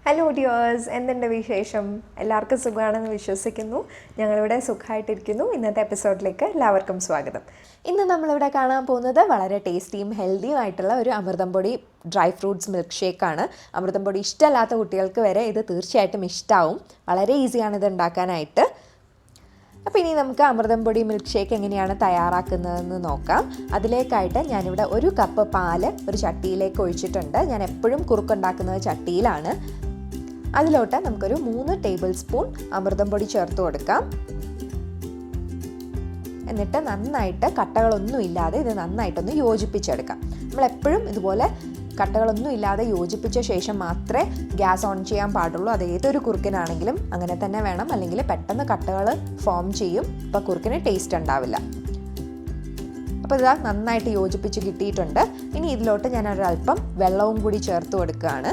Hello dears, എന്തുണ്ട് വിശേഷം? എല്ലാവർക്കും സുഖമാണെന്ന് വിശ്വസിക്കുന്നു. ഞങ്ങളിവിടെ സുഖമായിട്ടിരിക്കുന്നു. ഇന്നത്തെ എപ്പിസോഡിലേക്ക് എല്ലാവർക്കും സ്വാഗതം. ഇന്ന് നമ്മളിവിടെ കാണാൻ പോകുന്നത് വളരെ ടേസ്റ്റിയും ഹെൽത്തിയും ആയിട്ടുള്ള ഒരു അമൃതം പൊടി ഡ്രൈ ഫ്രൂട്ട്സ് മിൽക്ക് ഷേക്കാണ്. അമൃതം പൊടി ഇഷ്ടമല്ലാത്ത കുട്ടികൾക്ക് വരെ ഇത് തീർച്ചയായിട്ടും ഇഷ്ടമാവും. വളരെ ഈസിയാണ് ഇത് ഉണ്ടാക്കാനായിട്ട്. അപ്പോൾ ഇനി നമുക്ക് അമൃതം പൊടി മിൽക്ക് ഷേക്ക് എങ്ങനെയാണ് തയ്യാറാക്കുന്നതെന്ന് നോക്കാം. അതിലേക്കായിട്ട് ഞാനിവിടെ 1 കപ്പ് പാല് ഒരു ചട്ടിയിലേക്ക് ഒഴിച്ചിട്ടുണ്ട്. ഞാൻ എപ്പോഴും കുറുക്കുണ്ടാക്കുന്നത് ചട്ടിയിലാണ്. അതിലോട്ട് നമുക്കൊരു 3 ടേബിൾ സ്പൂൺ അമൃതം പൊടി ചേർത്ത് കൊടുക്കാം. എന്നിട്ട് നന്നായിട്ട് കട്ടകളൊന്നും ഇല്ലാതെ ഇത് നന്നായിട്ടൊന്ന് യോജിപ്പിച്ചെടുക്കാം. നമ്മളെപ്പോഴും ഇതുപോലെ കട്ടകളൊന്നും ഇല്ലാതെ യോജിപ്പിച്ച ശേഷം മാത്രമേ ഗ്യാസ് ഓൺ ചെയ്യാൻ പാടുള്ളൂ. അത് ഏതൊരു കുറുക്കിനാണെങ്കിലും അങ്ങനെ തന്നെ വേണം, അല്ലെങ്കിൽ പെട്ടെന്ന് കട്ടകൾ ഫോം ചെയ്യും. അപ്പോൾ കുറുക്കിന് ടേസ്റ്റ് ഉണ്ടാവില്ല. അപ്പോൾ ഇതാ നന്നായിട്ട് യോജിപ്പിച്ച് കിട്ടിയിട്ടുണ്ട്. ഇനി ഇതിലോട്ട് ഞാൻ ഒരല്പം വെള്ളവും കൂടി ചേർത്ത് കൊടുക്കുകയാണ്.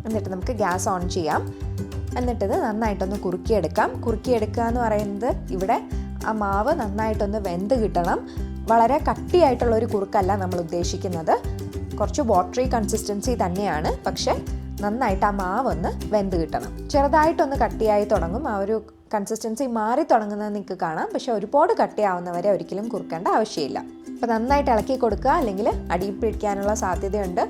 എന്നിട്ട് നമുക്ക് ഗ്യാസ് ഓൺ ചെയ്യാം. എന്നിട്ടിത് നന്നായിട്ടൊന്ന് കുറുക്കിയെടുക്കുക എന്ന് പറയുന്നത് ഇവിടെ ആ മാവ് നന്നായിട്ടൊന്ന് വെന്ത് കിട്ടണം. വളരെ കട്ടിയായിട്ടുള്ളൊരു കുറുക്കല്ല നമ്മൾ ഉദ്ദേശിക്കുന്നത്. കുറച്ച് വാട്ടറി കൺസിസ്റ്റൻസി തന്നെയാണ്, പക്ഷേ നന്നായിട്ട് ആ മാവൊന്ന് വെന്ത് കിട്ടണം. ചെറുതായിട്ടൊന്ന് കട്ടിയായി തുടങ്ങും, ആ ഒരു കൺസിസ്റ്റൻസി മാറി തുടങ്ങുന്നത് നിങ്ങൾക്ക് കാണാം. പക്ഷേ ഒരുപാട് കട്ടിയാവുന്നവരെ ഒരിക്കലും കുറുക്കേണ്ട ആവശ്യമില്ല. അപ്പോൾ നന്നായിട്ട് ഇളക്കി കൊടുക്കുക, അല്ലെങ്കിൽ അടിയിൽ പിടിക്കാനുള്ള സാധ്യതയുണ്ട്.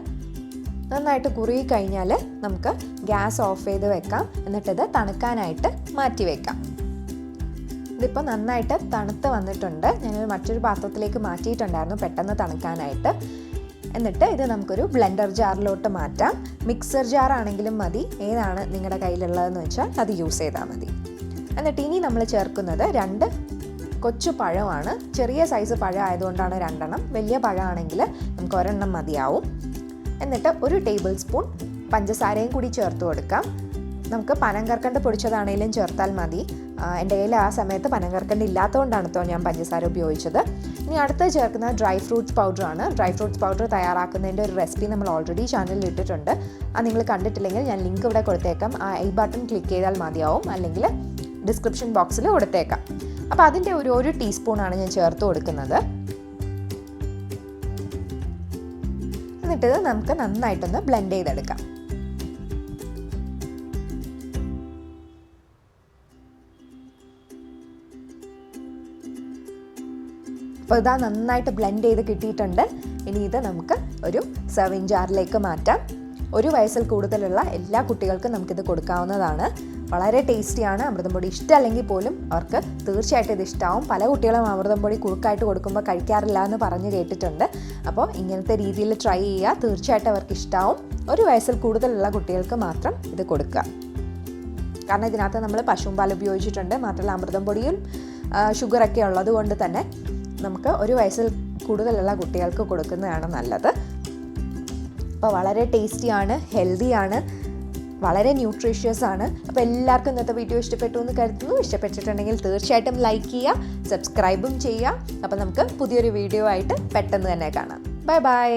നന്നായിട്ട് കുറുകി കഴിഞ്ഞാൽ നമുക്ക് ഗ്യാസ് ഓഫ് ചെയ്ത് വെക്കാം. എന്നിട്ടിത് തണുക്കാനായിട്ട് മാറ്റി വെക്കാം. ഇതിപ്പോൾ നന്നായിട്ട് തണുത്ത് വന്നിട്ടുണ്ട്. ഞാനൊരു മറ്റൊരു പാത്രത്തിലേക്ക് മാറ്റിയിട്ടുണ്ടായിരുന്നു പെട്ടെന്ന് തണുക്കാനായിട്ട്. എന്നിട്ട് ഇത് നമുക്കൊരു ബ്ലെൻഡർ ജാറിലോട്ട് മാറ്റാം. മിക്സർ ജാർ ആണെങ്കിലും മതി, ഏതാണ് നിങ്ങളുടെ കയ്യിലുള്ളതെന്ന് വെച്ചാൽ അത് യൂസ് ചെയ്താൽ മതി. എന്നിട്ട് ഇനി നമ്മൾ ചേർക്കുന്നത് 2 കൊച്ചു പഴമാണ്. ചെറിയ സൈസ് പഴം ആയതുകൊണ്ടാണ് 2 എണ്ണം. വലിയ പഴമാണെങ്കിൽ നമുക്ക് 1 എണ്ണം മതിയാവും. എന്നിട്ട് 1 ടേബിൾ സ്പൂൺ പഞ്ചസാരയും കൂടി ചേർത്ത് കൊടുക്കാം. നമുക്ക് പനങ്കർക്കണ്ട് പൊടിച്ചതാണെങ്കിലും ചേർത്താൽ മതി. എൻ്റെ കയ്യിൽ ആ സമയത്ത് പനങ്കർക്കണ്ട് ഇല്ലാത്തതുകൊണ്ടാണ് കേട്ടോ ഞാൻ പഞ്ചസാര ഉപയോഗിച്ചത്. ഇനി അടുത്ത് ചേർക്കുന്നത് ഡ്രൈ ഫ്രൂട്ട്സ് പൗഡറാണ്. ഡ്രൈ ഫ്രൂട്ട്സ് പൗഡർ തയ്യാറാക്കുന്നതിൻ്റെ ഒരു റെസിപ്പി നമ്മൾ ഓൾറെഡി ചാനലിൽ ഇട്ടിട്ടുണ്ട്. അത് നിങ്ങൾ കണ്ടിട്ടില്ലെങ്കിൽ ഞാൻ ലിങ്ക് ഇവിടെ കൊടുത്തേക്കാം. ആ ഐ ബട്ടൺ ക്ലിക്ക് ചെയ്താൽ മതിയാവും, അല്ലെങ്കിൽ ഡിസ്ക്രിപ്ഷൻ ബോക്സിൽ കൊടുത്തേക്കാം. അപ്പോൾ അതിൻ്റെ ഒരു 1 ടീസ്പൂണാണ് ഞാൻ ചേർത്ത് കൊടുക്കുന്നത്. എന്നിട്ട് നമുക്ക് നന്നായിട്ടൊന്ന് ബ്ലെൻഡ് ചെയ്തെടുക്കാം. അപ്പോൾ ഇതാ നന്നായിട്ട് ബ്ലെൻഡ് ചെയ്ത് കിട്ടിയിട്ടുണ്ട്. ഇനി ഇത് നമുക്ക് ഒരു സെർവിങ് ജാറിലേക്ക് മാറ്റാം. 1 വയസ്സിൽ കൂടുതലുള്ള എല്ലാ കുട്ടികൾക്കും നമുക്കിത് കൊടുക്കാവുന്നതാണ്. വളരെ ടേസ്റ്റിയാണ്. അമൃതം പൊടി ഇഷ്ടമല്ലെങ്കിൽ പോലും അവർക്ക് തീർച്ചയായിട്ടും ഇത് ഇഷ്ടമാവും. പല കുട്ടികളും അമൃതം പൊടി കുറുക്കായിട്ട് കൊടുക്കുമ്പോൾ കഴിക്കാറില്ല എന്ന് പറഞ്ഞു കേട്ടിട്ടുണ്ട്. അപ്പോൾ ഇങ്ങനത്തെ രീതിയിൽ ട്രൈ ചെയ്യുക, തീർച്ചയായിട്ടും അവർക്ക് ഇഷ്ടമാവും. 1 വയസ്സിൽ കൂടുതലുള്ള കുട്ടികൾക്ക് മാത്രം ഇത് കൊടുക്കുക. കാരണം ഇതിനകത്ത് നമ്മൾ പശുവും പാൽ ഉപയോഗിച്ചിട്ടുണ്ട്. മാത്രമല്ല അമൃതം പൊടിയും ഷുഗറൊക്കെ ഉള്ളത് കൊണ്ട് തന്നെ നമുക്ക് 1 വയസ്സിൽ കൂടുതലുള്ള കുട്ടികൾക്ക് കൊടുക്കുന്നതാണ് നല്ലത്. അപ്പോൾ വളരെ ടേസ്റ്റിയാണ്, ഹെൽത്തിയാണ്, വളരെ ന്യൂട്രീഷ്യസ് ആണ്. അപ്പോൾ എല്ലാവർക്കും ഇന്നത്തെ വീഡിയോ ഇഷ്ടപ്പെട്ടു എന്ന് കരുതുന്നു. ഇഷ്ടപ്പെട്ടിട്ടുണ്ടെങ്കിൽ തീർച്ചയായിട്ടും ലൈക്ക് ചെയ്യുക, സബ്സ്ക്രൈബും ചെയ്യുക. അപ്പോൾ നമുക്ക് പുതിയൊരു വീഡിയോ ആയിട്ട് പെട്ടെന്ന് തന്നെ കാണാം. Bye bye.